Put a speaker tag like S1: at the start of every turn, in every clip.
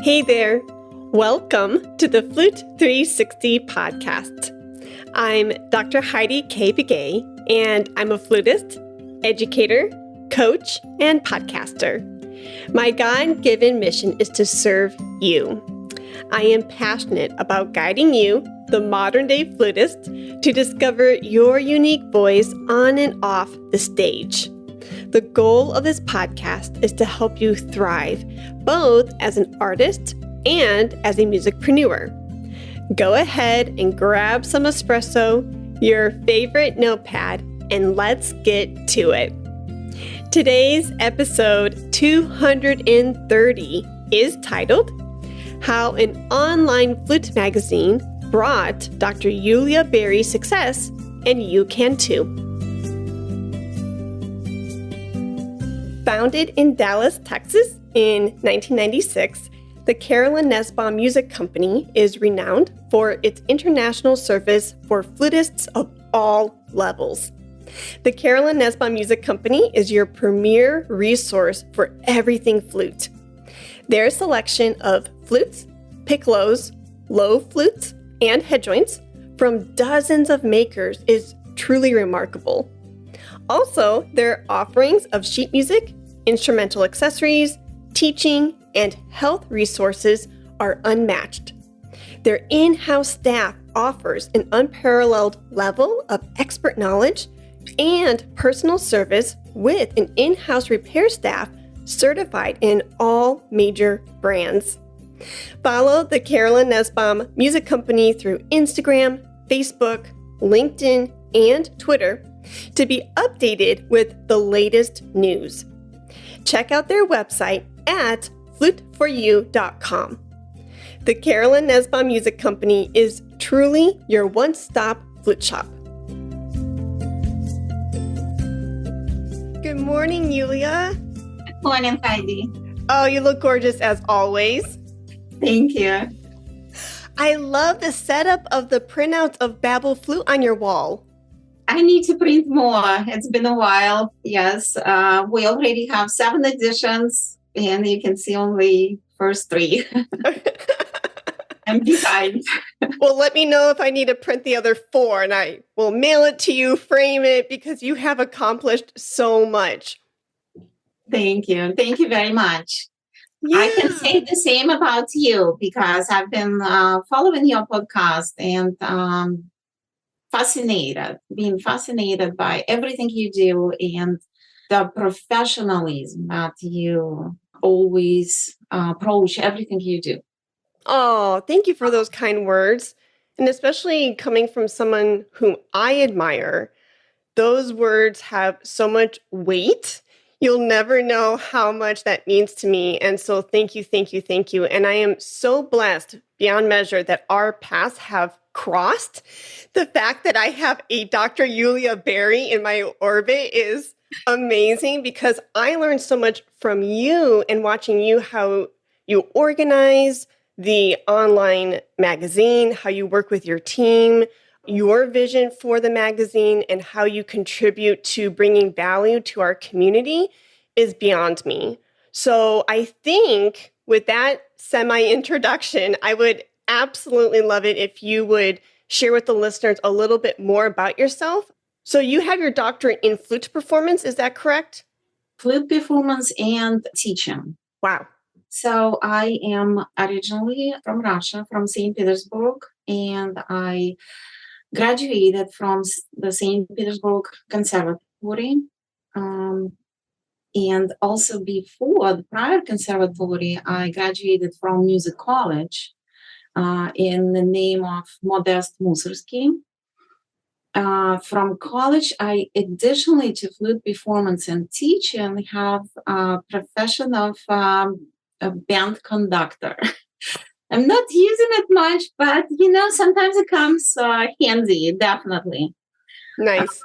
S1: Hey there! Welcome to the Flute 360 podcast. I'm Dr. Heidi K. Begay, and I'm a flutist, educator, coach, and podcaster. My God-given mission is to serve you. I am passionate about guiding you, the modern-day flutist, to discover your unique voice on and off the stage. The goal of this podcast is to help you thrive, both as an artist and as a musicpreneur. Go ahead and grab some espresso, your favorite notepad, and let's get to it. Today's episode 230 is titled, How an Online Flute Magazine Brought Dr. Yulia Berry Success, and You Can Too. Founded in Dallas, Texas in 1996, the Carolyn Nesbaum Music Company is renowned for its international service for flutists of all levels. The Carolyn Nesbaum Music Company is your premier resource for everything flute. Their selection of flutes, piccolos, low flutes, and head joints from dozens of makers is truly remarkable. Also, their offerings of sheet music, instrumental accessories, teaching, and health resources are unmatched. Their in-house staff offers an unparalleled level of expert knowledge and personal service with an in-house repair staff certified in all major brands. Follow the Carolyn Nesbaum Music Company through Instagram, Facebook, LinkedIn, and Twitter to be updated with the latest news. Check out their website at fluteforyou.com. The Carolyn Nesbaum Music Company is truly your one-stop flute shop. Good morning, Yulia.
S2: Good morning, Heidi.
S1: Oh, you look gorgeous as always.
S2: Thank you.
S1: I love the setup of the printouts of Babel Flute on your wall.
S2: I need to print more. It's been a while. Yes, we already have 7 editions, and you can see only first 3. I'm behind.
S1: Well, let me know if I need to print the other 4, and I will mail it to you, frame it, because you have accomplished so much.
S2: Thank you. Thank you very much.
S1: Yeah.
S2: I can say the same about you because I've been following your podcast and being fascinated by everything you do and the professionalism that you always approach everything you do.
S1: Oh, thank you for those kind words. And especially coming from someone whom I admire, those words have so much weight. You'll never know how much that means to me. And so thank you, thank you, thank you. And I am so blessed beyond measure that our paths have crossed. The fact that I have a Dr. Yulia Berry in my orbit is amazing because I learned so much from you and watching you, how you organize the online magazine, how you work with your team, your vision for the magazine, and how you contribute to bringing value to our community is beyond me. So I think with that semi-introduction, I would absolutely love it if you would share with the listeners a little bit more about yourself. So you have your doctorate in flute performance, is that correct?
S2: Flute performance and teaching.
S1: Wow.
S2: So I am originally from Russia, from St. Petersburg, and I graduated from the St. Petersburg Conservatory. And also before the prior conservatory, I graduated from music college in the name of Modest Mussorgsky. From college, I additionally to flute performance and teaching have a profession of a band conductor. I'm not using it much, but sometimes it comes handy, definitely.
S1: Nice.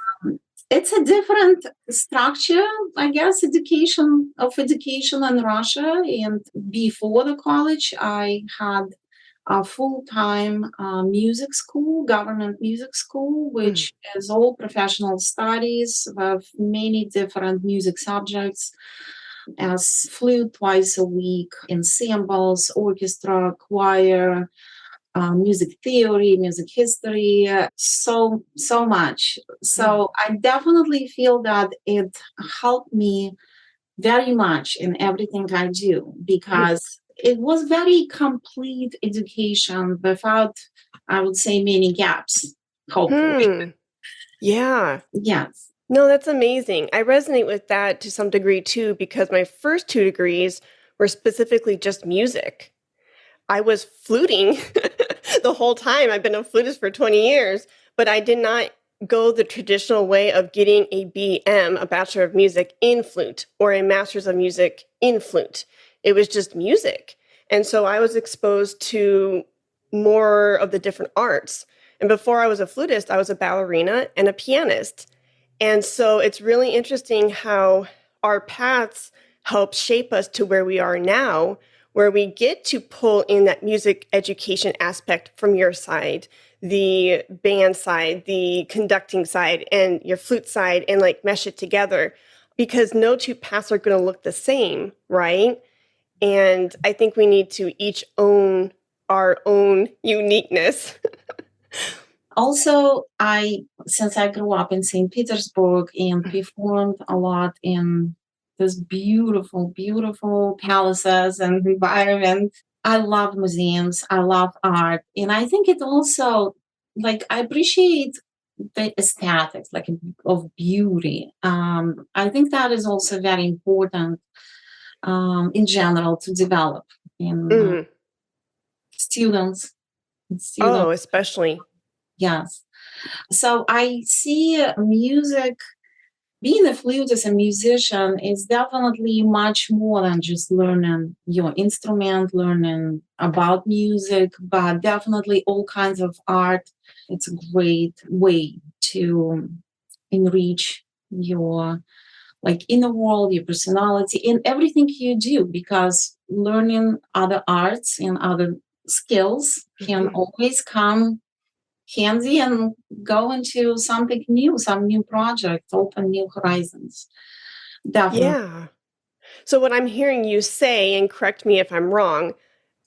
S2: It's a different structure, I guess, education in Russia. And before the college, I had a full-time music school, government music school, which is all professional studies with many different music subjects, as flute twice a week, ensembles, orchestra, choir, music theory, music history, so much. So I definitely feel that it helped me very much in everything I do because it was very complete education without, I would say, many gaps, hopefully.
S1: Yeah.
S2: Yes.
S1: No, that's amazing. I resonate with that to some degree too, because my first two degrees were specifically just music. I was fluting the whole time. I've been a flutist for 20 years, but I did not go the traditional way of getting a BM, a Bachelor of Music in flute, or a Master's of Music in flute. It was just music. And so I was exposed to more of the different arts. And before I was a flutist, I was a ballerina and a pianist. And so it's really interesting how our paths help shape us to where we are now, where we get to pull in that music education aspect from your side, the band side, the conducting side, and your flute side, and like mesh it together. Because no two paths are going to look the same, right? And I think we need to each own our own uniqueness.
S2: Also, since I grew up in St. Petersburg and performed a lot in this beautiful, beautiful palaces and environment, I love museums, I love art. And I think it also, like, I appreciate the aesthetics, like, of beauty. I think that is also very important in general to develop in students.
S1: Oh, especially.
S2: Yes. So I see music, being a flutist and musician is definitely much more than just learning your instrument, learning about music, but definitely all kinds of art. It's a great way to enrich your like inner world, your personality, and everything you do, because learning other arts and other skills can always come handy and go into something new, some new project, open new horizons. Definitely.
S1: Yeah. So what I'm hearing you say, and correct me if I'm wrong,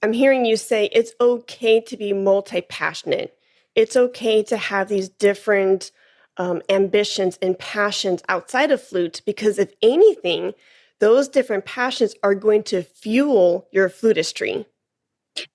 S1: I'm hearing you say it's okay to be multi-passionate. It's okay to have these different ambitions and passions outside of flute, because if anything, those different passions are going to fuel your flutistry.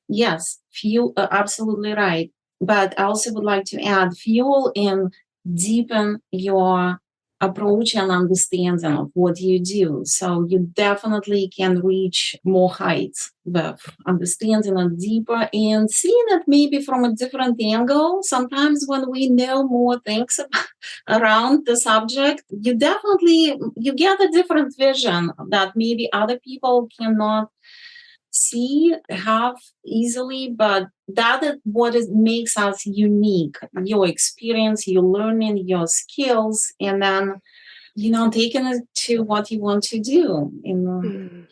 S2: Yes, fuel, absolutely right. But I also would like to add fuel and deepen your approach and understanding of what you do. So you definitely can reach more heights with understanding it deeper and seeing it maybe from a different angle. Sometimes when we know more things around the subject, you get a different vision that maybe other people cannot see, have easily, but that is what makes us unique. Your experience, your learning, your skills, and then taking it to what you want to do in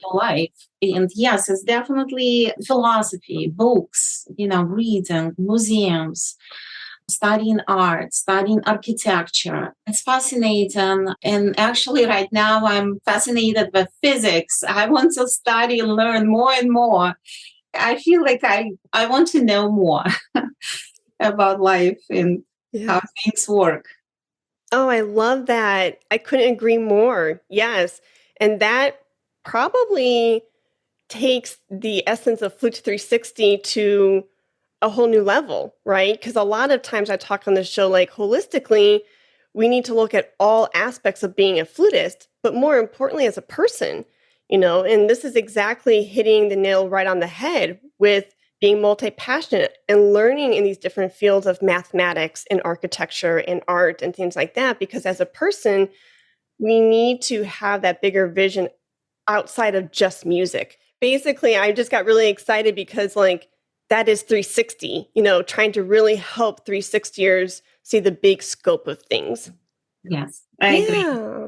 S2: your life. And yes, it's definitely philosophy, books, reading, museums, studying art, studying architecture. It's fascinating. And actually, right now, I'm fascinated with physics. I want to study and learn more and more. I feel like I want to know more about life and how things work.
S1: Oh, I love that. I couldn't agree more. Yes. And that probably takes the essence of Flute 360 to a whole new level, right? Because a lot of times I talk on the show like holistically, we need to look at all aspects of being a flutist, but more importantly as a person, and this is exactly hitting the nail right on the head with being multi-passionate and learning in these different fields of mathematics and architecture and art and things like that, because as a person, we need to have that bigger vision outside of just music. Basically, I just got really excited because like that is 360, trying to really help 360ers see the big scope of things.
S2: Yes, I agree.
S1: Yeah.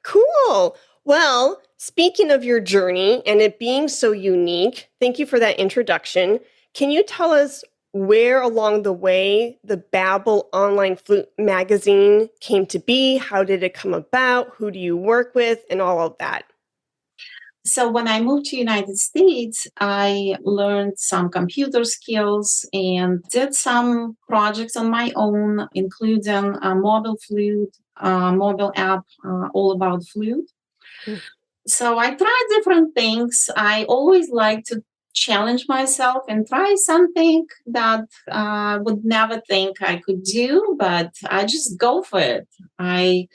S1: Cool. Well, speaking of your journey and it being so unique, thank you for that introduction. Can you tell us where along the way the Babel Online Flute magazine came to be? How did it come about? Who do you work with? And all of that.
S2: So when I moved to United States, I learned some computer skills and did some projects on my own, including a mobile flute, mobile app all about flute.
S1: Mm.
S2: So I tried different things. I always like to challenge myself and try something that I would never think I could do, but I just go for it. I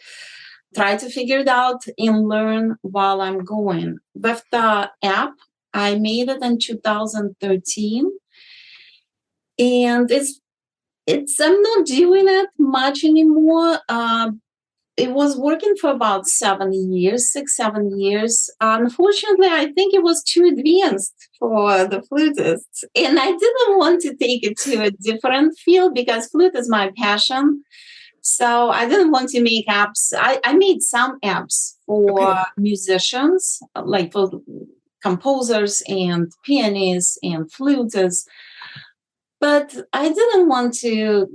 S2: try to figure it out and learn while I'm going. With the app, I made it in 2013, and it's I'm not doing it much anymore. It was working for about 7 years, 7 years. Unfortunately, I think it was too advanced for the flutists. And I didn't want to take it to a different field because flute is my passion. So I didn't want to make apps. I made some apps for musicians, like for composers and pianists and flutists. But I didn't want to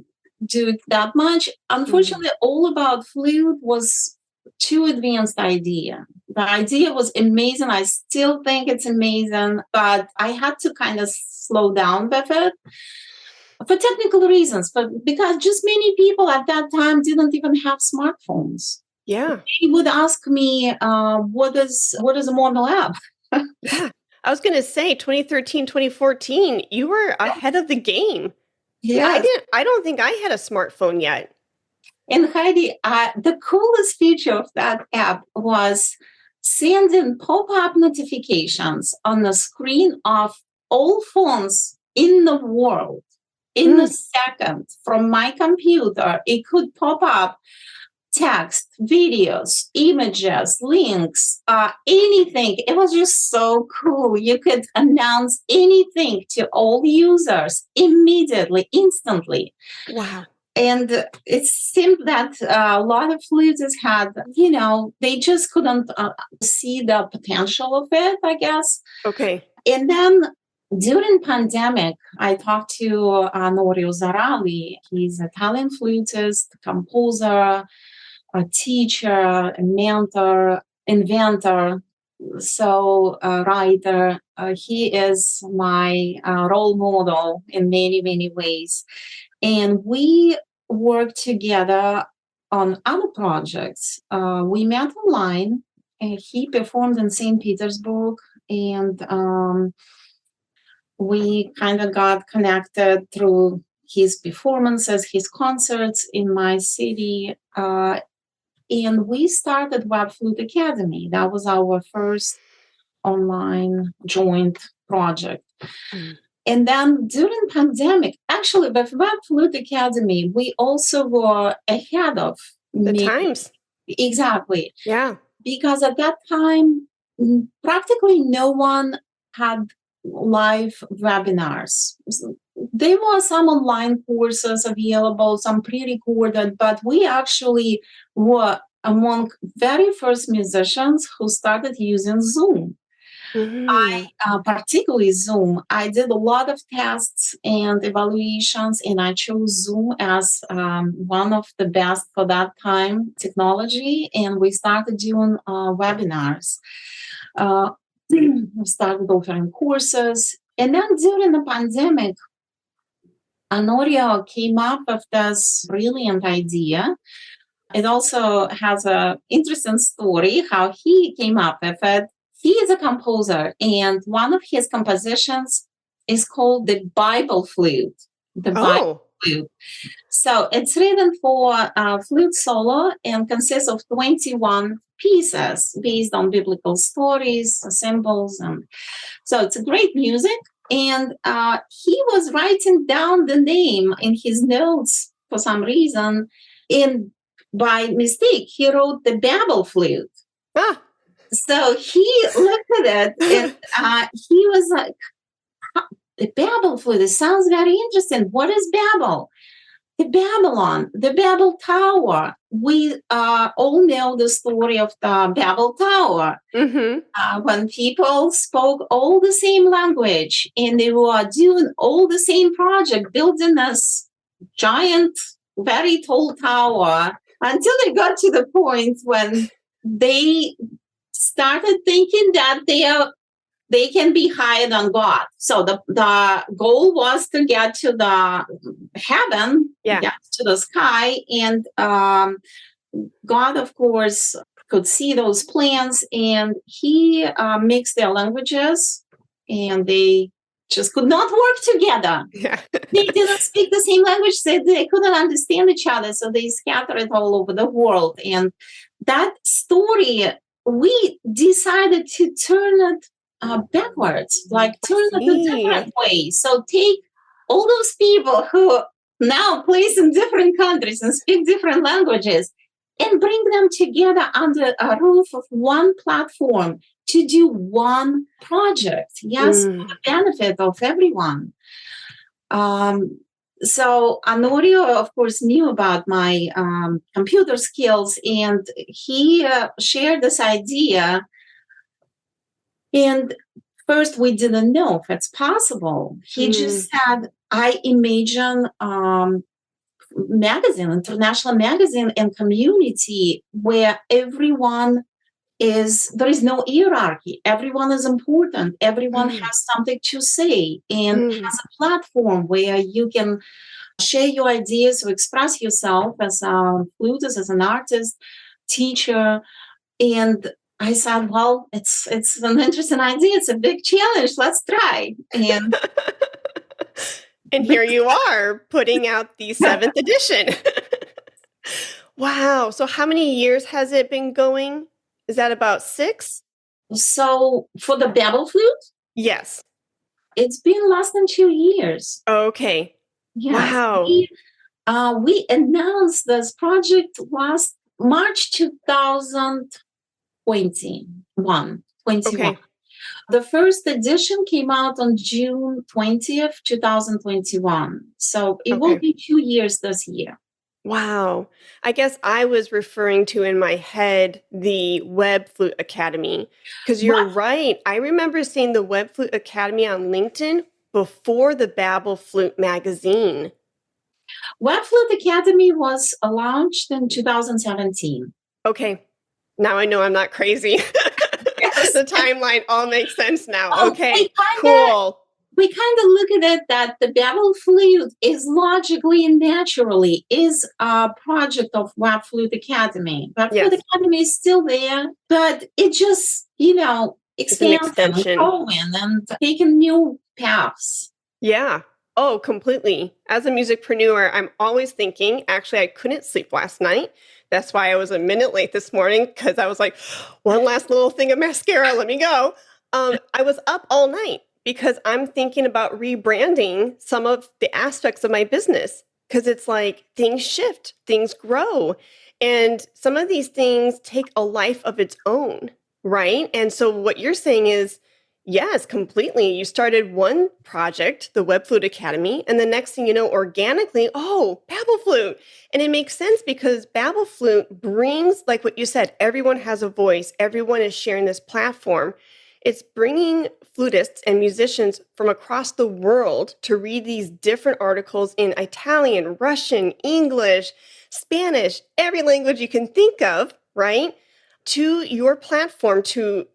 S2: do it that much. Unfortunately, All About Flute was too advanced idea. The idea was amazing. I still think it's amazing, but I had to kind of slow down with it for technical reasons, but because just many people at that time didn't even have smartphones.
S1: Yeah.
S2: They would ask me, what is a mobile app?
S1: Yeah. I was going to say 2013, 2014, you were ahead of the game.
S2: Yes.
S1: I don't think I had a smartphone yet.
S2: And Heidi, the coolest feature of that app was sending pop-up notifications on the screen of all phones in the world. In a second, from my computer, it could pop up text, videos, images, links, anything. It was just so cool. You could announce anything to all users immediately, instantly.
S1: Wow.
S2: And it seemed that a lot of flutists had, they just couldn't see the potential of it, I guess.
S1: Okay.
S2: And then during pandemic, I talked to Norio Zarali. He's an Italian flutist, composer, a teacher, a mentor, inventor, so a writer. He is my role model in many, many ways. And we worked together on other projects. We met online. And he performed in St. Petersburg, and we kind of got connected through his performances, his concerts in my city. And we started Web Flute Academy. That was our first online joint project. And then during pandemic, actually with Web Flute Academy, we also were ahead of
S1: the times.
S2: Exactly.
S1: Yeah.
S2: Because at that time, practically no one had live webinars. There were some online courses available, some pre-recorded, but we actually were among very first musicians who started using Zoom. Particularly Zoom. I did a lot of tests and evaluations, and I chose Zoom as one of the best for that time technology. And we started doing webinars. We started offering courses. And then during the pandemic, Anorio came up with this brilliant idea. It also has an interesting story how he came up with it. He is a composer, and one of his compositions is called the Babel Flute. The Babel Flute. So it's written for flute solo and consists of 21 pieces based on biblical stories, symbols, and so it's a great music. And he was writing down the name in his notes for some reason, and by mistake, he wrote the Babel Flute. So he looked at it and he was like, the Babel Flute, it sounds very interesting. What is Babel? The Babylon, the Babel Tower. We all know the story of the Babel Tower. When people spoke all the same language and they were doing all the same project, building this giant, very tall tower, until they got to the point when they started thinking that they can be higher than God. So the goal was to get to the heaven, get to the sky, and God, of course, could see those plans, and he mixed their languages, and they just could not work together.
S1: Yeah.
S2: They didn't speak the same language, so they couldn't understand each other, so they scattered all over the world. And that story, we decided to turn it backwards, like turn it a different way. So take all those people who now place in different countries and speak different languages and bring them together under a roof of one platform to do one project. Yes, for the benefit of everyone. So Anorio, of course, knew about my computer skills, and he shared this idea. And first, we didn't know if it's possible. He just said, I imagine magazine, international magazine and community where everyone there is no hierarchy. Everyone is important. Everyone has something to say and has a platform where you can share your ideas or express yourself as a flutist, as an artist, teacher. And I said, well, it's an interesting idea. It's a big challenge. Let's try. And
S1: and here you are putting out the 7th edition. Wow. So how many years has it been going? Is that about 6?
S2: So for the Babel Flute?
S1: Yes.
S2: It's been less than 2 years.
S1: Okay.
S2: Yes.
S1: Wow.
S2: We announced this project last March 2021.
S1: Okay.
S2: The first edition came out on June 20th, 2021. So it will be 2 years this year.
S1: Wow. I guess I was referring to in my head the Web Flute Academy, because you're right. I remember seeing the Web Flute Academy on LinkedIn before the Babel Flute magazine.
S2: Web Flute Academy was launched in 2017.
S1: Okay. Now I know I'm not crazy. Yes. The timeline all makes sense now. Okay. Cool.
S2: We kind of look at it that the Babel Flute is logically and naturally is a project of Web Flute Academy. Web Flute Academy is still there, but it just, expands and growing and taking new paths.
S1: Yeah. Oh, completely. As a musicpreneur, I'm always thinking, actually, I couldn't sleep last night. That's why I was a minute late this morning, because I was like, one last little thing of mascara, let me go. I was up all night because I'm thinking about rebranding some of the aspects of my business, because it's like things shift, things grow, and some of these things take a life of its own, right? And so what you're saying is, yes, completely. You started one project, the Web Flute Academy, and the next thing you know, organically, Babel Flute. And it makes sense because Babel Flute brings, like what you said, everyone has a voice. Everyone is sharing this platform. It's bringing flutists and musicians from across the world to read these different articles in Italian, Russian, English, Spanish, every language you can think of, right? To your platform to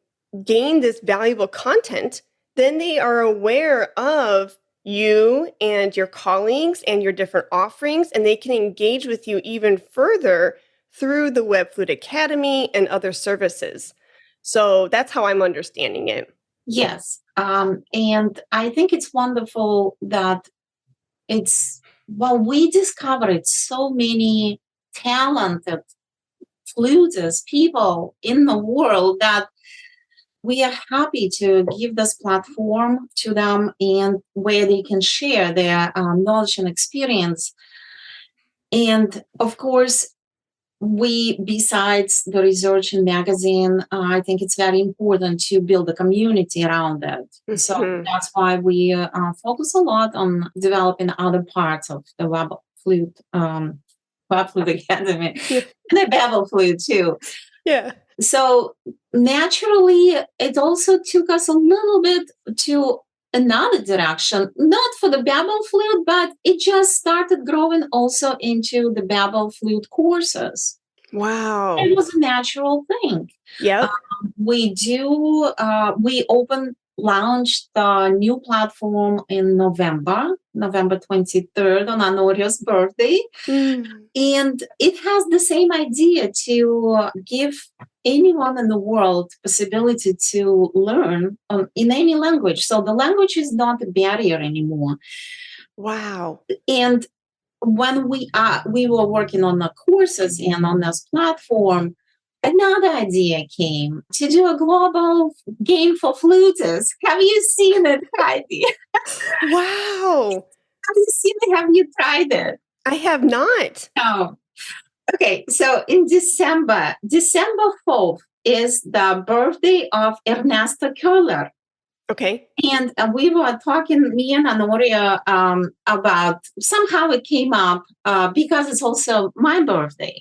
S1: gain this valuable content. Then they are aware of you and your colleagues and your different offerings, and they can engage with you even further through the Web Flute Academy and other services. So that's how I'm understanding it.
S2: Yes. And I think it's wonderful that we discovered so many talented flutists, people in the world, that we are happy to give this platform to them and where they can share their knowledge and experience. And of course, besides the research and magazine, I think it's very important to build a community around it. Mm-hmm. So that's why we focus a lot on developing other parts of the Web Flute Academy, and the Babel Flute too.
S1: Yeah.
S2: So naturally, it also took us a little bit to another direction, not for the Babel Flute, but it just started growing also into the Babel Flute courses.
S1: Wow.
S2: It was a natural thing.
S1: Yep.
S2: We launched the new platform in November 23rd on Anoria's birthday.
S1: Mm.
S2: And it has the same idea to give anyone in the world possibility to learn in any language. So the language is not a barrier anymore.
S1: Wow.
S2: And when we were working on the courses and on this platform, another idea came to do a global game for flutists. Have you seen it, Heidi?
S1: Wow.
S2: Have you seen it? Have you tried it?
S1: I have not.
S2: No. Okay, so in December 4th is the birthday of Ernesto Köhler.
S1: Okay.
S2: And we were talking, me and Anoria, about somehow it came up because it's also my birthday,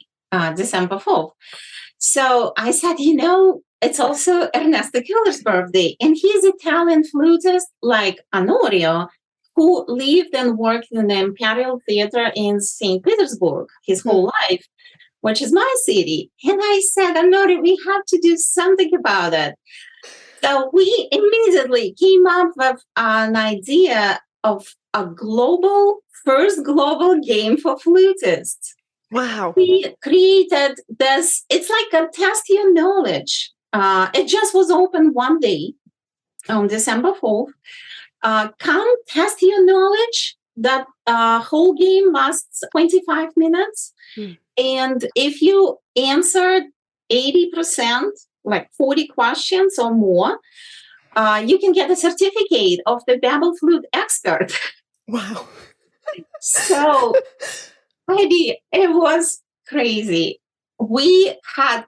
S2: December 4th. So I said, it's also Ernesto Köhler's birthday. And he's an Italian flutist like Anorio, who lived and worked in the Imperial Theater in St. Petersburg his whole life, which is my city. And I said, Anorio, we have to do something about it. So we immediately came up with an idea of a first global game for flutists.
S1: Wow.
S2: We created this, it's like a test your knowledge. It just was open one day on December 4th. Come test your knowledge. That whole game lasts 25 minutes. And if you answered 80%, like 40 questions or more, you can get a certificate of the Babel Flute expert.
S1: Wow.
S2: So, Heidi, it was crazy. We had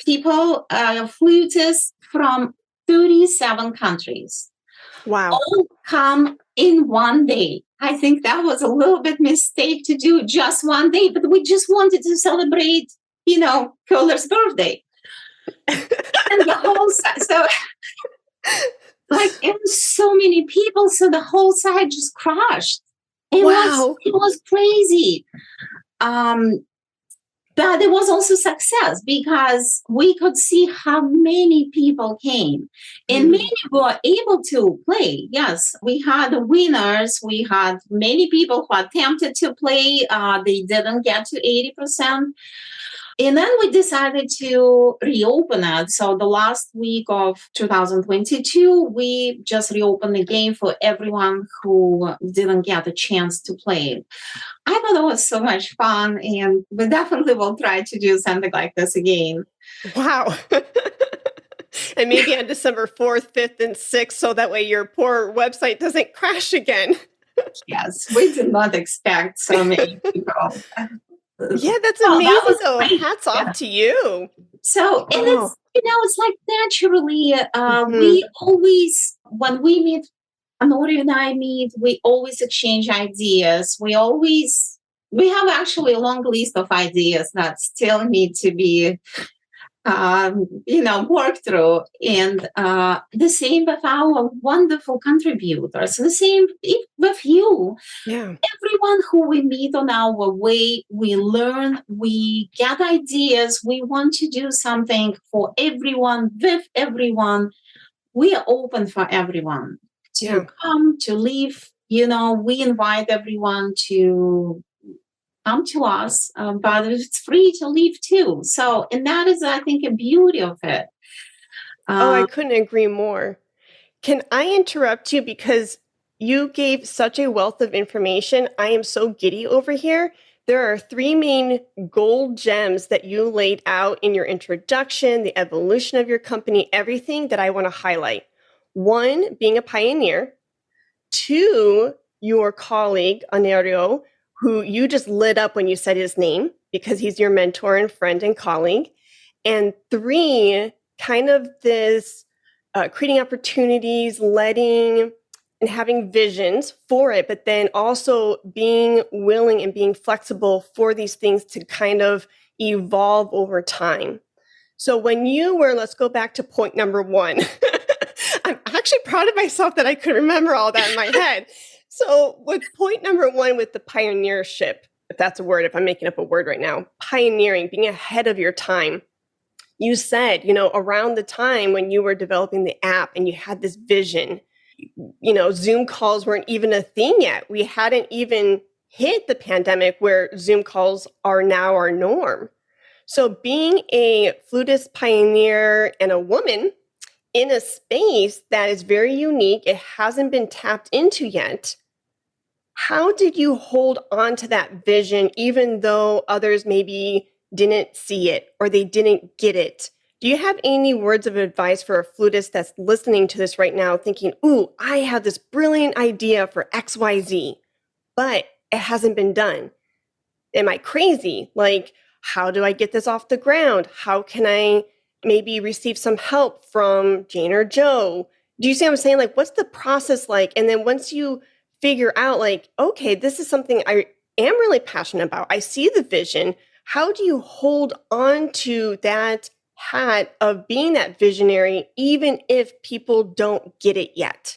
S2: people, flutists from 37 countries.
S1: Wow.
S2: All come in one day. I think that was a little bit mistake to do just one day, but we just wanted to celebrate, Köhler's birthday. And the whole side, so it was so many people, so the whole side just crashed. It was crazy. But it was also success because we could see how many people came and many were able to play. Yes, we had winners. We had many people who attempted to play. They didn't get to 80%. And then we decided to reopen it. So the last week of 2022, we just reopened the game for everyone who didn't get a chance to play it. I thought it was so much fun, and we definitely will try to do something like this again.
S1: Wow. And maybe on December 4th, 5th, and 6th, so that way your poor website doesn't crash again.
S2: Yes, we did not expect so many people.
S1: Yeah, that's amazing, though.
S2: Great.
S1: Hats off to you.
S2: So, and it's like naturally, we always, when we meet, Anori and I meet, we always exchange ideas. We have actually a long list of ideas that still need to be, worked through. And the same with our wonderful contributors, the same with you.
S1: Yeah.
S2: Everyone who we meet on our way, we learn, we get ideas. We want to do something for everyone, with everyone. We are open for everyone to come, to live. We invite everyone to come to us, but it's free to leave too. So, and that is, I think, a beauty of it.
S1: I couldn't agree more. Can I interrupt you because you gave such a wealth of information? I am so giddy over here. There are 3 main gold gems that you laid out in your introduction, the evolution of your company, everything that I want to highlight. 1, being a pioneer. 2, your colleague, Anerio, who you just lit up when you said his name because he's your mentor and friend and colleague. And 3, kind of this creating opportunities, letting and having visions for it, but then also being willing and being flexible for these things to kind of evolve over time. So when you were, let's go back to point number 1. I'm actually proud of myself that I could remember all that in my head. So with point number 1 with the pioneership, if that's a word, if I'm making up a word right now, pioneering, being ahead of your time. You said, around the time when you were developing the app and you had this vision, Zoom calls weren't even a thing yet. We hadn't even hit the pandemic where Zoom calls are now our norm. So being a flutist pioneer and a woman in a space that is very unique, it hasn't been tapped into yet. How did you hold on to that vision, even though others maybe didn't see it or they didn't get it? Do you have any words of advice for a flutist that's listening to this right now thinking, ooh, I have this brilliant idea for XYZ, but it hasn't been done? Am I crazy? Like, how do I get this off the ground? How can I maybe receive some help from Jane or Joe? Do you see what I'm saying? Like, what's the process like? And then once you figure out, like, okay, this is something I am really passionate about, I see the vision. How do you hold on to that hat of being that visionary, even if people don't get it yet?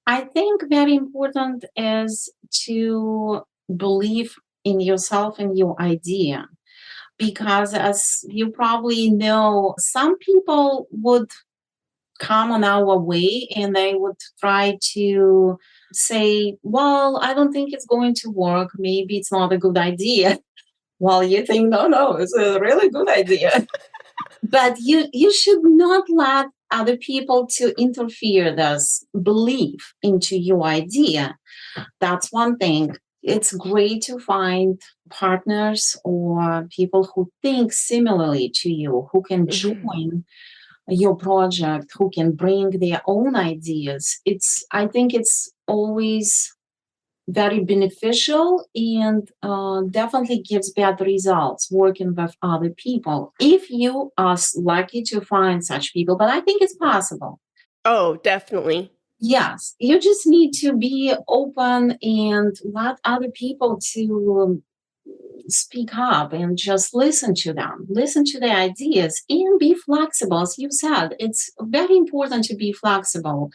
S2: I think very important is to believe in yourself and your idea. Because as you probably know, some people would come on our way and they would try to say, well, I don't think it's going to work. Maybe it's not a good idea. Well, you think, no, it's a really good idea. But you should not let other people to interfere this belief into your idea. That's one thing. It's great to find partners or people who think similarly to you, who can join your project, who can bring their own ideas. I think it's always very beneficial and definitely gives better results working with other people if you are lucky to find such people. But I think it's possible.
S1: Oh, definitely.
S2: Yes, you just need to be open and let other people to speak up and just listen to them, listen to their ideas and be flexible. As you said, it's very important to be flexible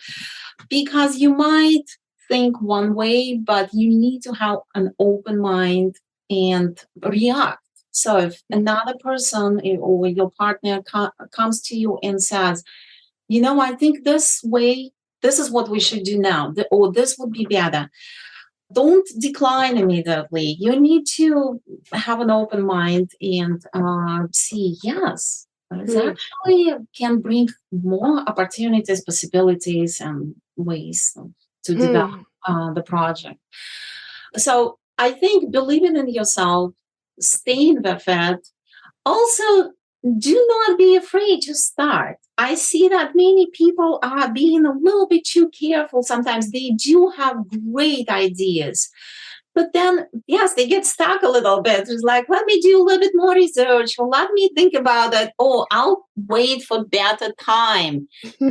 S2: because you might think one way, but you need to have an open mind and react. So if another person or your partner comes to you and says, I think this way, this is what we should do now, or this would be better. Don't decline immediately. You need to have an open mind and see, yes, it actually can bring more opportunities, possibilities, and ways to develop the project. So I think believing in yourself, staying with it, also do not be afraid to start. I see that many people are being a little bit too careful. Sometimes they do have great ideas, but then, yes, they get stuck a little bit. It's like, let me do a little bit more research, or let me think about it. Oh, I'll wait for better time.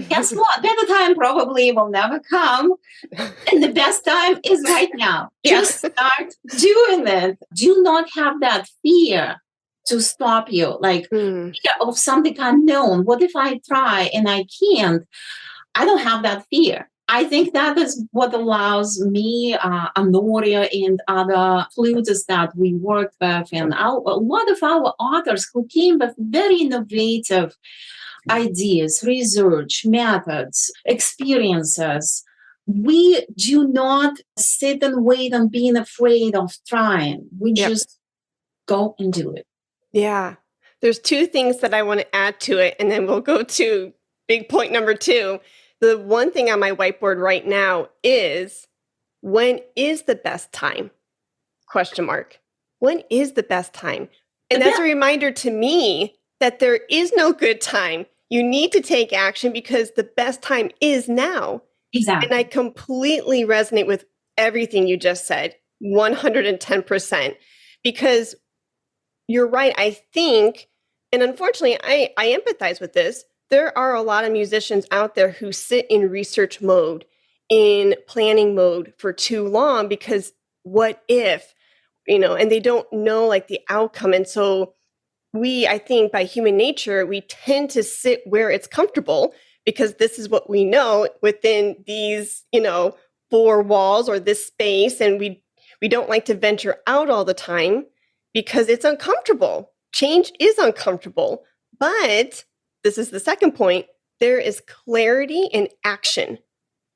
S2: Guess what? Better time probably will never come. And the best time is right now. Just start doing it. Do not have that fear to stop you, like fear of something unknown. What if I try and I can't? I don't have that fear. I think that is what allows me, Anoria, and other flutists that we worked with, and a lot of our authors who came with very innovative ideas, research, methods, experiences. We do not sit and wait on being afraid of trying. We just go and do it.
S1: Yeah. There's two things that I want to add to it, and then we'll go to big point number 2. The one thing on my whiteboard right now is, when is the best time? Question mark. When is the best time? And that's a reminder to me that there is no good time. You need to take action because the best time is now.
S2: Exactly.
S1: And I completely resonate with everything you just said, 110%. Because you're right. I think, and unfortunately, I empathize with this. There are a lot of musicians out there who sit in research mode, in planning mode for too long because what if, and they don't know like the outcome. And so I think by human nature, we tend to sit where it's comfortable because this is what we know within these, 4 walls or this space. And we don't like to venture out all the time because it's uncomfortable. Change is uncomfortable. But this is the second point, there is clarity in action.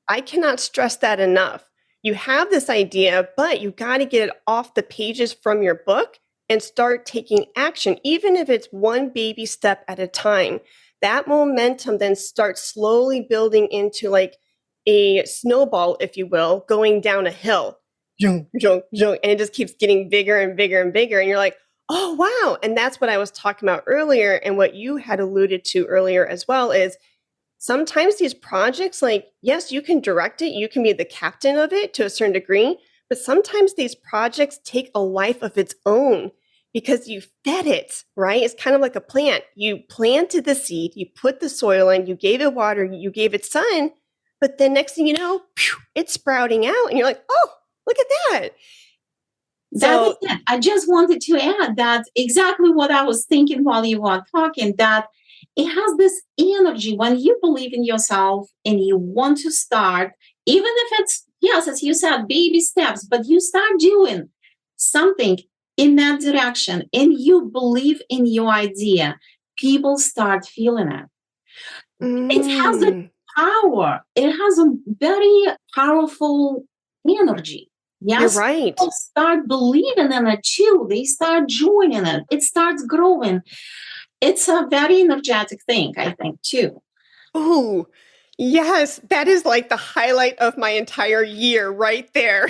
S1: I cannot stress that enough. You have this idea, but you got to get it off the pages from your book and start taking action, even if it's one baby step at a time. That momentum then starts slowly building into like a snowball, if you will, going down a hill. And it just keeps getting bigger and bigger and bigger. And you're like, oh, wow. And that's what I was talking about earlier. And what you had alluded to earlier as well is sometimes these projects, like, yes, you can direct it, you can be the captain of it to a certain degree, but sometimes these projects take a life of its own because you fed it, right? It's kind of like a plant. You planted the seed, you put the soil in, you gave it water, you gave it sun, but then next thing you know, it's sprouting out and you're like, oh, look at that.
S2: That is it. I just wanted to add that exactly what I was thinking while you were talking, that it has this energy when you believe in yourself and you want to start, even if it's, yes, as you said, baby steps, but you start doing something in that direction and you believe in your idea, people start feeling it. It has a power. It has a very powerful energy. Yes,
S1: you're right.
S2: People start believing in it too. They start joining it. It starts growing. It's a very energetic thing, I think, too.
S1: Oh, yes. That is like the highlight of my entire year right there.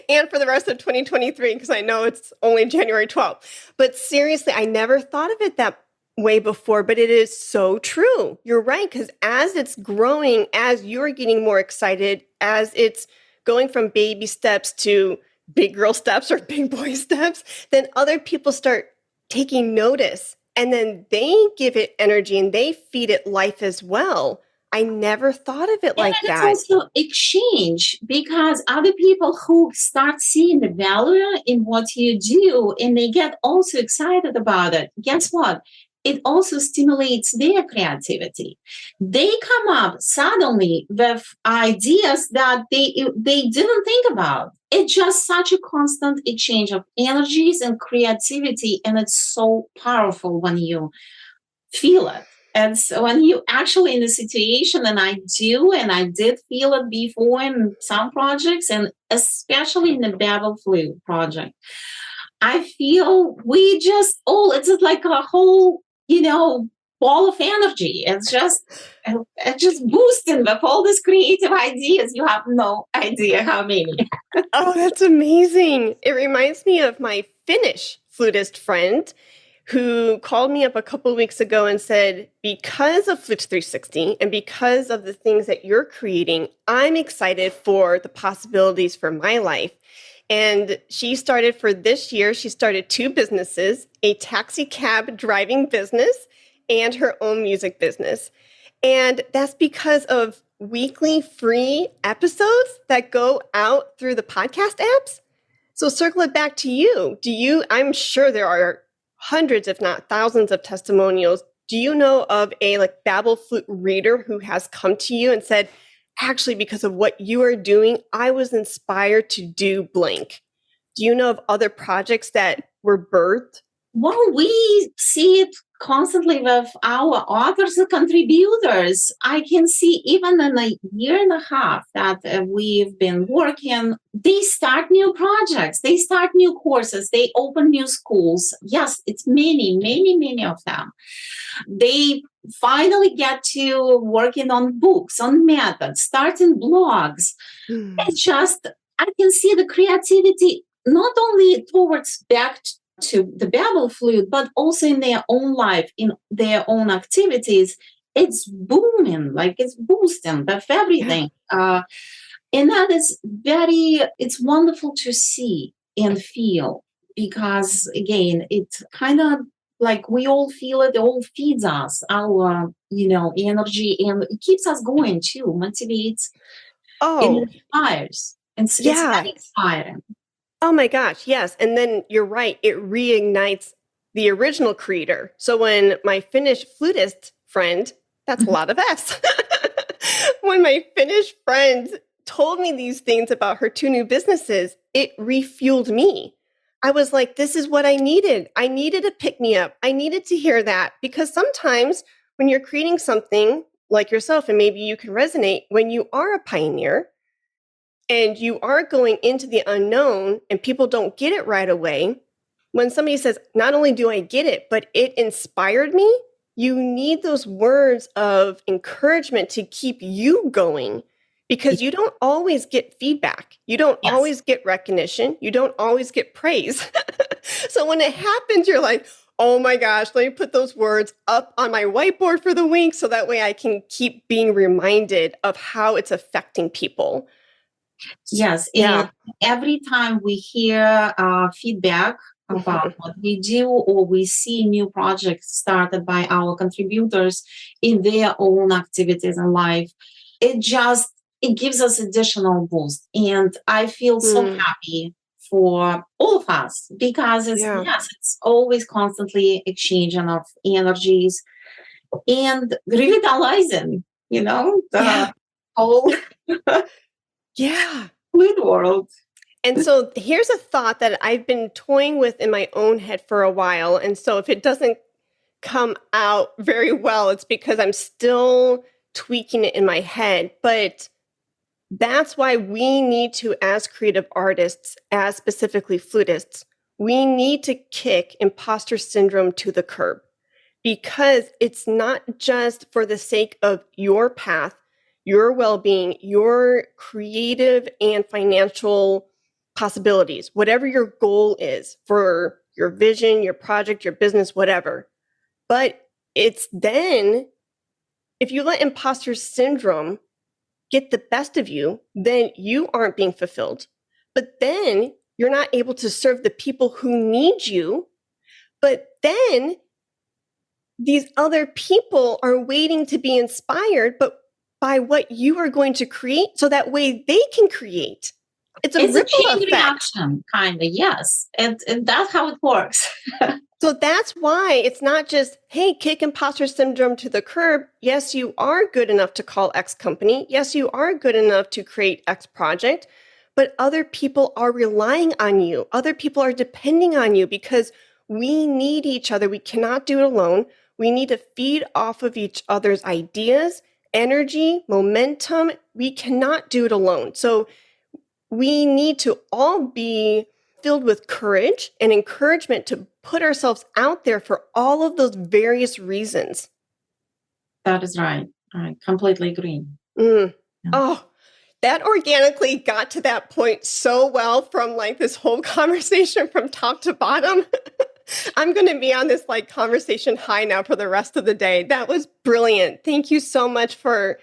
S1: And for the rest of 2023, because I know it's only January 12th. But seriously, I never thought of it that way before, but it is so true. You're right, because as it's growing, as you're getting more excited, as it's going from baby steps to big girl steps or big boy steps, then other people start taking notice and then they give it energy and they feed it life as well. I never thought of it like that.
S2: It's also exchange because other people who start seeing the value in what you do and they get also excited about it. Guess what? It also stimulates their creativity. They come up suddenly with ideas that they didn't think about. It's just such a constant exchange of energies and creativity, and it's so powerful when you feel it. And so when you actually in the situation, and I did feel it before in some projects, and especially in the Babel Flute project, I feel we just, it's just like a whole, ball of energy. It's just boosting with all these creative ideas. You have no idea how many.
S1: Oh, that's amazing. It reminds me of my Finnish flutist friend who called me up a couple of weeks ago and said, because of Flute 360 and because of the things that you're creating, I'm excited for the possibilities for my life. And she started for this year, she started 2 businesses, a taxi cab driving business and her own music business. And that's because of weekly free episodes that go out through the podcast apps. So circle it back to you. I'm sure there are hundreds, if not thousands of testimonials. Do you know of a Babel Flute reader who has come to you and said, actually, because of what you are doing, I was inspired to do blank? Do you know of other projects that were birthed?
S2: Well, we see it constantly with our authors and contributors. I can see even in a year and a half that we've been working, they start new projects, they start new courses, they open new schools. Yes, it's many, many, many of them. They finally get to working on books, on methods, starting blogs. It's just, I can see the creativity not only towards back to the Babel Flute, but also in their own life, in their own activities. It's booming, it's boosting with everything. Yeah. And that is it's wonderful to see and feel because, again, it's kind of like we all feel it all feeds us our energy, and it keeps us going too, motivates, and inspires. It's very inspiring.
S1: Oh my gosh, yes. And then you're right, it reignites the original creator. So when my Finnish flutist friend, that's a lot of S, when my Finnish friend told me these things about her 2 new businesses, it refueled me. I was like, this is what I needed. I needed a pick me up. I needed to hear that because sometimes when you're creating something like yourself, and maybe you can resonate when you are a pioneer and you are going into the unknown and people don't get it right away. When somebody says, not only do I get it, but it inspired me, you need those words of encouragement to keep you going because you don't always get feedback. You don't
S2: Yes.
S1: always get recognition. You don't always get praise. So when it happens, you're like, oh my gosh, let me put those words up on my whiteboard for the week so that way I can keep being reminded of how it's affecting people.
S2: Yes,
S1: Yeah.
S2: and every time we hear feedback about what we do, or we see new projects started by our contributors in their own activities in life, it gives us additional boost. And I feel so happy for all of us because it's always constantly exchanging of energies and revitalizing, the whole
S1: Yeah.
S2: fluid world.
S1: And so here's a thought that I've been toying with in my own head for a while. And so if it doesn't come out very well, it's because I'm still tweaking it in my head. But that's why we need to, as creative artists, as specifically flutists, we need to kick imposter syndrome to the curb because it's not just for the sake of your path, your well-being, your creative and financial possibilities, whatever your goal is for your vision, your project, your business, whatever. But it's then, if you let imposter syndrome get the best of you, then you aren't being fulfilled. But then you're not able to serve the people who need you. But then these other people are waiting to be inspired, but by what you are going to create, so that way they can create. It's a ripple
S2: chain
S1: effect.
S2: reaction, kind of, yes. And that's how it works.
S1: So that's why it's not just, hey, kick imposter syndrome to the curb. Yes, you are good enough to call X company. Yes, you are good enough to create X project, but other people are relying on you. Other people are depending on you because we need each other. We cannot do it alone. We need to feed off of each other's ideas, energy, momentum. We cannot do it alone. So we need to all be filled with courage and encouragement to put ourselves out there for all of those various reasons.
S2: That is right. I completely agree.
S1: Yeah. Oh, that organically got to that point so well from like this whole conversation from top to bottom. I'm going to be on this like conversation high now for the rest of the day. That was brilliant. Thank you so much for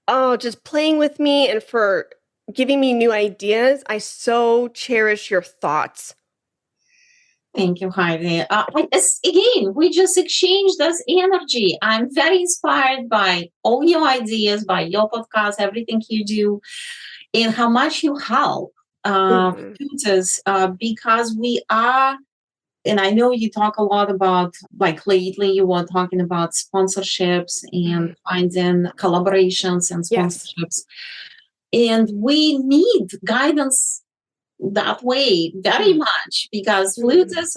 S1: just playing with me and for giving me new ideas. I so cherish your thoughts.
S2: Thank you, Heidi. Again, we just exchanged this energy. I'm very inspired by all your ideas, by your podcast, everything you do, and how much you help tutors because we are. And I know you talk a lot about, like lately, you were talking about sponsorships and finding collaborations and sponsorships.
S1: Yes.
S2: And we need guidance that way very much because flute is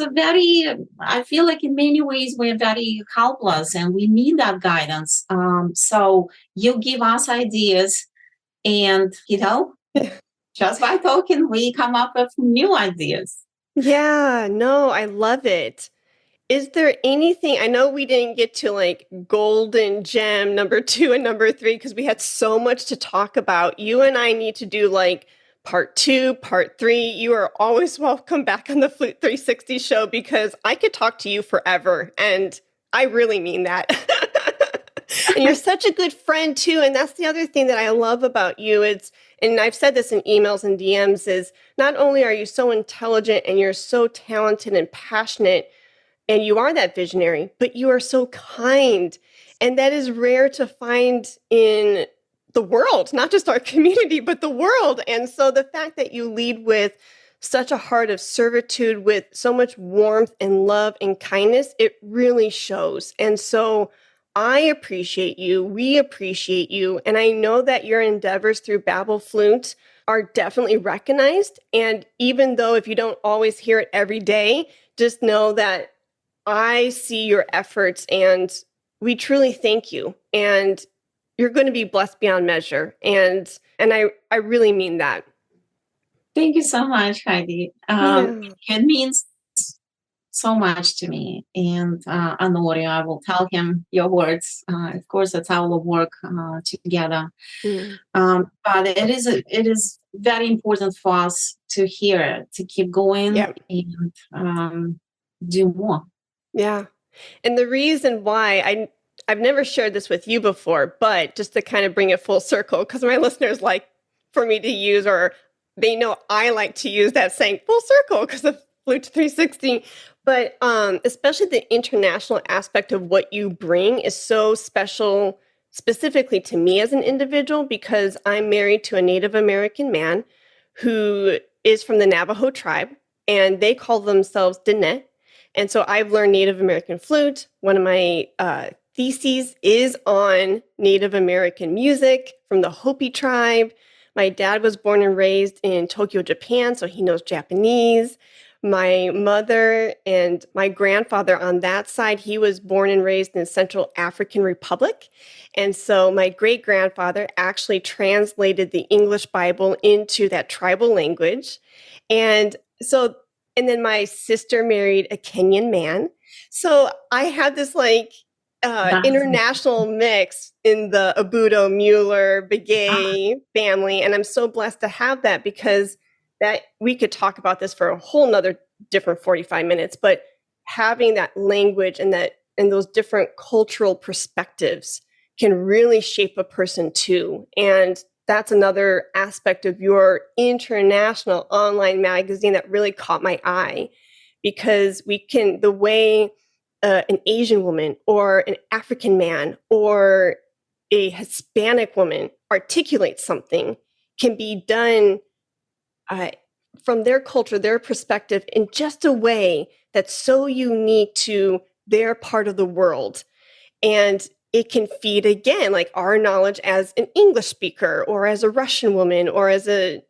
S2: I feel like in many ways we're very helpless and we need that guidance. So you give us ideas and, just by talking, we come up with new ideas.
S1: Yeah, no, I love it. Is there anything, I know we didn't get to like golden gem number 2 and number 3 because we had so much to talk about. You and I need to do like part 2, part 3. You are always welcome back on the Flute 360 show because I could talk to you forever. And I really mean that. And you're such a good friend too. And that's the other thing that I love about you. And I've said this in emails and DMs, is not only are you so intelligent and you're so talented and passionate, and you are that visionary, but you are so kind. And that is rare to find in the world, not just our community, but the world. And so the fact that you lead with such a heart of servitude, with so much warmth and love and kindness, it really shows. And so I appreciate you. We appreciate you. And I know that your endeavors through Babel Flute are definitely recognized. And even though if you don't always hear it every day, just know that I see your efforts and we truly thank you. And you're going to be blessed beyond measure. And I really mean that.
S2: Thank you so much, Heidi.
S1: Yeah.
S2: It means so much to me. And Honorio, I will tell him your words. Of course, that's how we'll work together.
S1: Mm.
S2: But it is very important for us to hear it, to keep going
S1: Yeah.
S2: and do more.
S1: Yeah. And the reason why I've never shared this with you before, but just to kind of bring it full circle, because my listeners like for me to use, or they know I like to use that saying full circle because of Flute 360. But especially the international aspect of what you bring is so special, specifically to me as an individual, because I'm married to a Native American man who is from the Navajo tribe, and they call themselves Diné. And so I've learned Native American flute. One of my theses is on Native American music from the Hopi tribe. My dad was born and raised in Tokyo, Japan, so he knows Japanese. My mother and my grandfather on that side, he was born and raised in Central African Republic. And so my great grandfather actually translated the English Bible into that tribal language. And so and then my sister married a Kenyan man. So I had this like international mix in the Abudo, Mueller, Begay family. And I'm so blessed to have that because that we could talk about this for a whole nother different 45 minutes, but having that language and those different cultural perspectives can really shape a person too. And that's another aspect of your international online magazine that really caught my eye, because the way an Asian woman or an African man or a Hispanic woman articulates something can be done from their culture, their perspective, in just a way that's so unique to their part of the world. And it can feed again, like our knowledge as an English speaker or as a Russian woman or do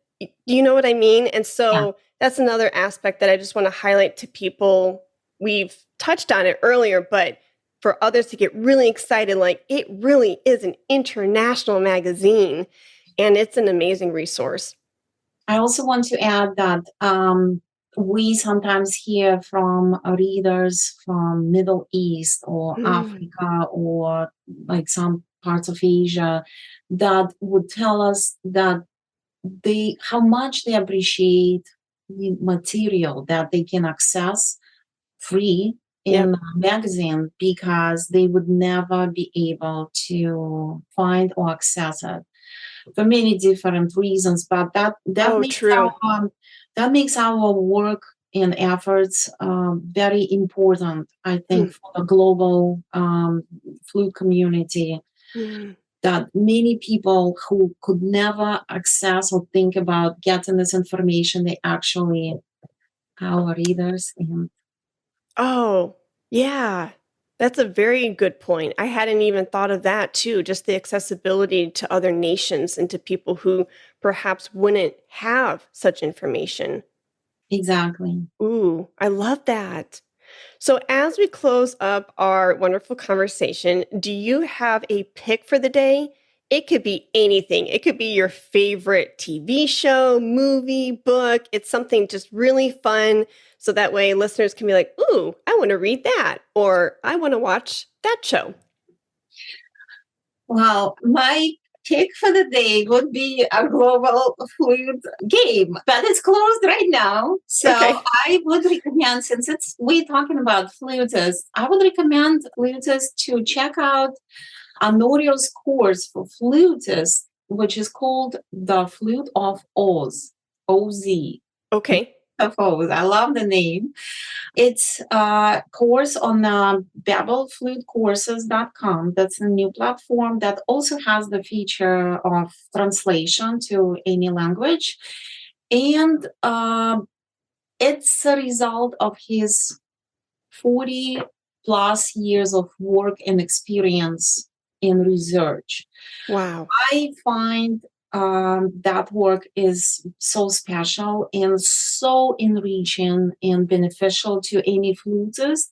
S1: you know what I mean? And so that's another aspect that I just want to highlight to people. We've touched on it earlier, but for others to get really excited, like it really is an international magazine and it's an amazing resource.
S2: I also want to add that we sometimes hear from readers from Middle East or Africa or like some parts of Asia that would tell us that how much they appreciate the material that they can access free in the magazine because they would never be able to find or access it for many different reasons, but that makes our work and efforts very important, I think, for the global flute community. That many people who could never access or think about getting this information, they actually our readers.
S1: Oh, yeah. That's a very good point. I hadn't even thought of that too, just the accessibility to other nations and to people who perhaps wouldn't have such information.
S2: Exactly.
S1: Ooh, I love that. So as we close up our wonderful conversation, do you have a pick for the day? It could be anything. It could be your favorite TV show, movie, book. It's something just really fun. So that way listeners can be like, ooh, I want to read that, or I want to watch that show.
S2: Well, my pick for the day would be a global flute game, but it's closed right now. So I would recommend, since we're talking about flutists, I would recommend flutists to check out Honorio's course for flutists, which is called The Flute of Oz, O-Z.
S1: Okay.
S2: Of Oz. I love the name. It's a course on babelflutecourses.com. That's a new platform that also has the feature of translation to any language. And it's a result of his 40 plus years of work and experience in research.
S1: Wow.
S2: I find that work is so special and so enriching and beneficial to any flutist.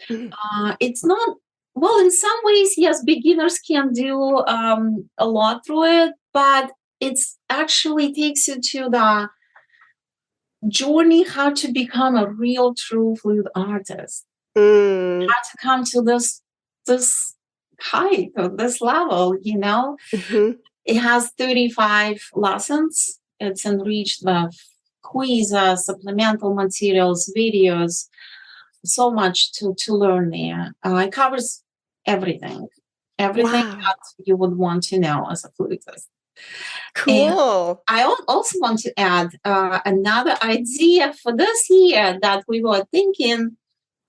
S1: Mhm.
S2: It's not, well, in some ways, yes, beginners can do a lot through it, but it's actually takes you to the journey how to become a real true flute artist,
S1: Mm.
S2: how to come to this height or this level, you know.
S1: Mhm.
S2: It has 35 lessons. It's enriched with quizzes, supplemental materials, videos, so much to learn there. It covers everything, everything
S1: Wow.
S2: that you would want to know as a flutist. And
S1: Cool.
S2: I also want to add another idea for this year that we were thinking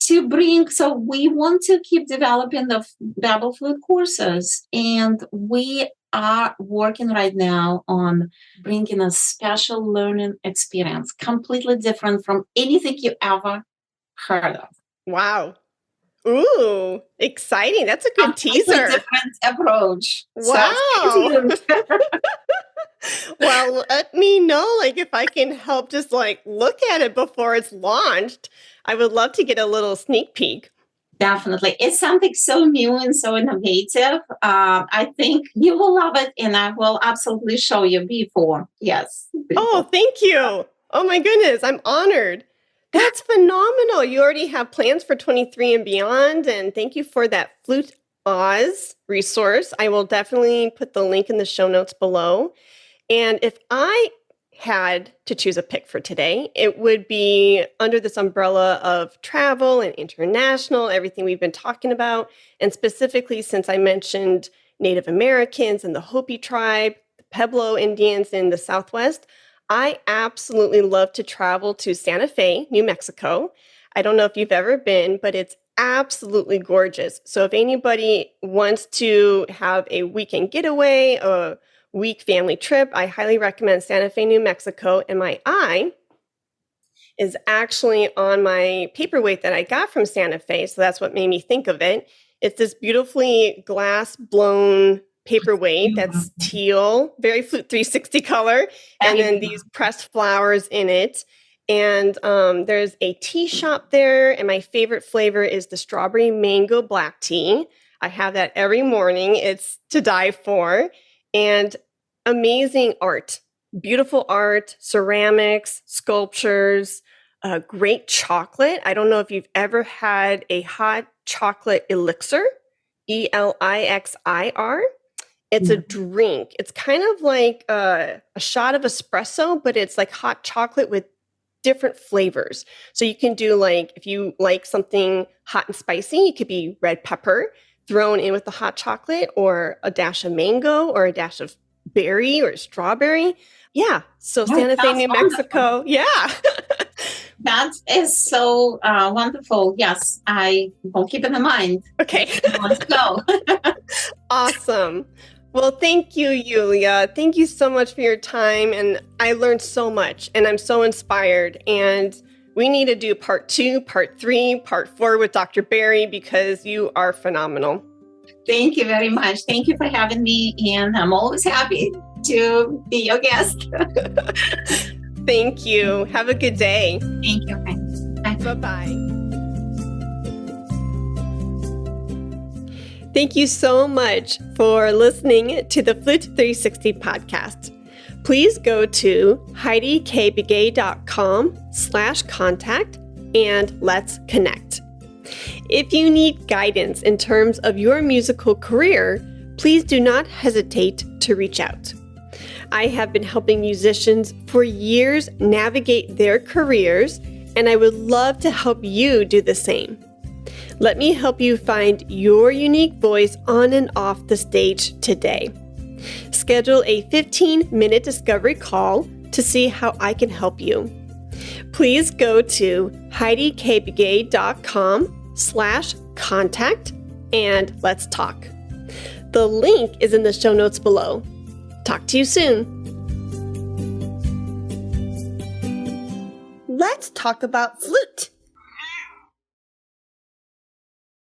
S2: to bring. So we want to keep developing the Babel Flute courses, and we are working right now on bringing a special learning experience, completely different from anything you ever heard of.
S1: Wow. Ooh, exciting. That's a good
S2: Completely
S1: teaser.
S2: different approach. So stay
S1: Wow.
S2: tuned.
S1: Well, let me know if I can help just look at it before it's launched. I would love to get a little sneak peek.
S2: Definitely. It's something so new and so innovative. I think you will love it, and I will absolutely show you before. Yes.
S1: Oh, thank you. Oh my goodness, I'm honored. That's phenomenal. You already have plans for 23 and beyond, and thank you for that Flute Oz resource. I will definitely put the link in the show notes below. And if I had to choose a pick for today, it would be under this umbrella of travel and international, everything we've been talking about. And specifically, since I mentioned Native Americans and the Hopi tribe, the Pueblo Indians in the Southwest, I absolutely love to travel to Santa Fe, New Mexico. I don't know if you've ever been, but it's absolutely gorgeous. So if anybody wants to have a weekend getaway, a week family trip, I highly recommend Santa Fe, New Mexico. And my eye is actually on my paperweight that I got from Santa Fe. So that's what made me think of it. It's this beautifully glass blown paperweight that's teal, very Flute 360 color, and then these pressed flowers in it. And there's a tea shop there, and my favorite flavor is the strawberry mango black tea. I have that every morning. It's to die for. And amazing art, beautiful art, ceramics, sculptures, great chocolate. I don't know if you've ever had a hot chocolate elixir, Elixir. It's a drink. It's kind of like a shot of espresso, but it's like hot chocolate with different flavors. So you can do if you like something hot and spicy, it could be red pepper thrown in with the hot chocolate, or a dash of mango, or a dash of berry or strawberry. Yeah. So Santa Fe, New Mexico. Yeah.
S2: That is so wonderful. Yes, I will keep it in mind.
S1: Okay.
S2: Let's go.
S1: Awesome. Well, thank you, Yulia. Thank you so much for your time. And I learned so much, and I'm so inspired. And we need to do part 2, part 3, part 4 with Dr. Berry, because you are phenomenal.
S2: Thank you very much. Thank you for having me. And I'm always happy to be your guest.
S1: Thank you. Have a good day.
S2: Thank you. Bye.
S1: Bye-bye. Thank you so much for listening to the Flute 360 podcast. Please go to heidikbegay.com/contact and let's connect. If you need guidance in terms of your musical career, please do not hesitate to reach out. I have been helping musicians for years navigate their careers, and I would love to help you do the same. Let me help you find your unique voice on and off the stage today. Schedule a 15-minute discovery call to see how I can help you. Please go to heidikbegay.com/contact and let's talk. The link is in the show notes below. Talk to you soon. Let's talk about flute.